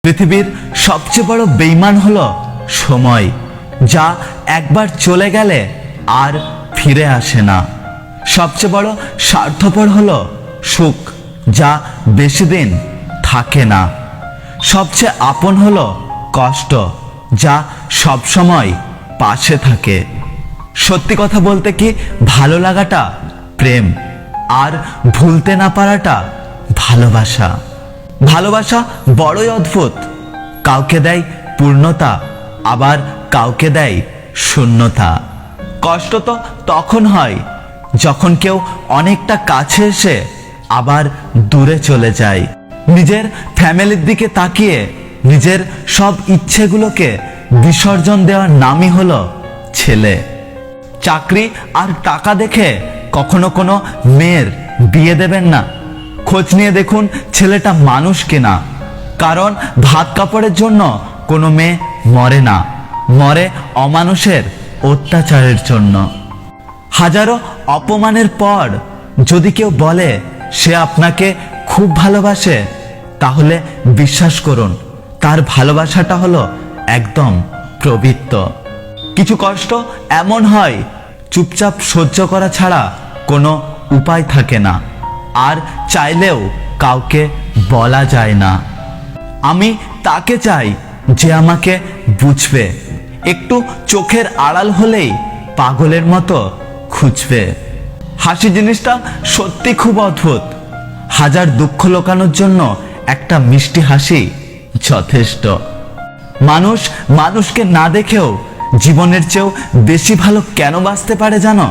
পৃথিবীর সবচেয়ে বড় বেঈমান হলো সময়, যা একবার চলে গেলে আর ফিরে আসে না। সবচেয়ে বড় স্বার্থপর হলো সুখ, যা বেশি দিন থাকে না। সবচেয়ে আপন হলো কষ্ট, যা সবসময় পাশে থাকে। সত্যি কথা বলতে কি, ভালো লাগাটা প্রেম, আর ভুলতে না পারাটা ভালোবাসা। ভালোবাসা বড়ই অদ্ভুত, কাউকে দেয় পূর্ণতা, আবার কাউকে দেয় শূন্যতা। কষ্ট তো তখন হয় যখন কেউ অনেকটা কাছে এসে আবার দূরে চলে যায়। নিজের ফ্যামিলির দিকে তাকিয়ে নিজের সব ইচ্ছেগুলোকে বিসর্জন দেওয়ার নামই হলো ছেলে। চাকরি আর টাকা দেখে কখনো কোনো মেয়ের বিয়ে দেবেন না। খোঁজ নিয়ে দেখুন ছেলেটা মানুষ কিনা, কারণ ভাত কাপড়ের জন্য কোনো মেয়ে মরে না, মরে অমানুষের অত্যাচারের জন্য। হাজারো অপমানের পর যদি কেউ বলে সে আপনাকে খুব ভালোবাসে, তাহলে বিশ্বাস করুন তার ভালোবাসাটা হলো একদম পবিত্র। কিছু কষ্ট এমন হয় চুপচাপ সহ্য করা ছাড়া কোনো উপায় থাকে না, আর চাইলেও কাউকে বলা যায় না। আমি তাকে চাই যে আমাকে বুঝবে, একটু চোখের আড়াল হলেই পাগলের মতো খুঁজবে। হাসি জিনিসটা সত্যি খুব অদ্ভুত। হাজার দুঃখ লোকানোর জন্য একটা মিষ্টি হাসি যথেষ্ট। মানুষ মানুষকে না দেখেও জীবনের চেয়েও বেশি ভালো কেন বাঁচতে পারে জানো?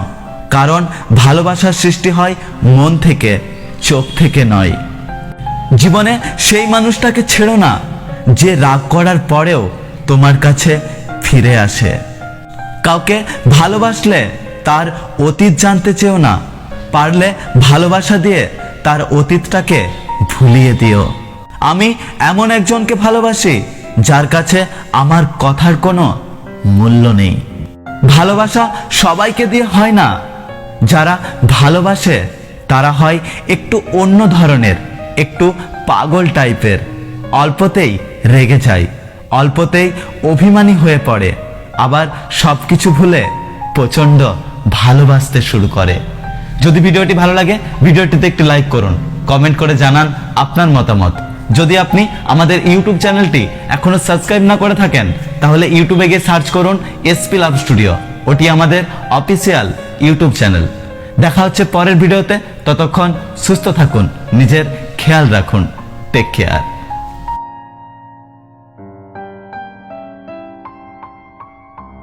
কারণ ভালোবাসার সৃষ্টি হয় মন থেকে, চোখ থেকে নয়। জীবনে সেই মানুষটাকে ছেড়ো না যে রাগ করার পরেও তোমার কাছে ফিরে আসে। কাউকে ভালোবাসলে তার অতীত জানতে চেও না, পারলে ভালোবাসা দিয়ে তার অতীতটাকে ভুলিয়ে দিও। আমি এমন একজনকে ভালোবাসি যার কাছে আমার কথার কোনো মূল্য নেই। ভালোবাসা সবাইকে দিয়ে হয় না। যারা ভালোবাসে তারা হয় একটু অন্য ধরনের, একটু পাগল টাইপের। অল্পতেই রেগে যায়, অল্পতেই অভিমানী হয়ে পড়ে, আবার সবকিছু ভুলে প্রচণ্ড ভালোবাসতে শুরু করে। যদি ভিডিওটি ভালো লাগে ভিডিওটিতে একটি লাইক করুন, কমেন্ট করে জানান আপনার মতামত। যদি আপনি আমাদের ইউটিউব চ্যানেলটি এখনো সাবস্ক্রাইব না করে থাকেন, তাহলে ইউটিউবে গিয়ে সার্চ করুন এসপি লাভ স্টুডিও। ওটি আমাদের অফিসিয়াল ইউটিউব চ্যানেল। দেখা হচ্ছে পরের ভিডিওতে। ততক্ষণ সুস্থ থাকুন, নিজের খেয়াল রাখুন। Take care.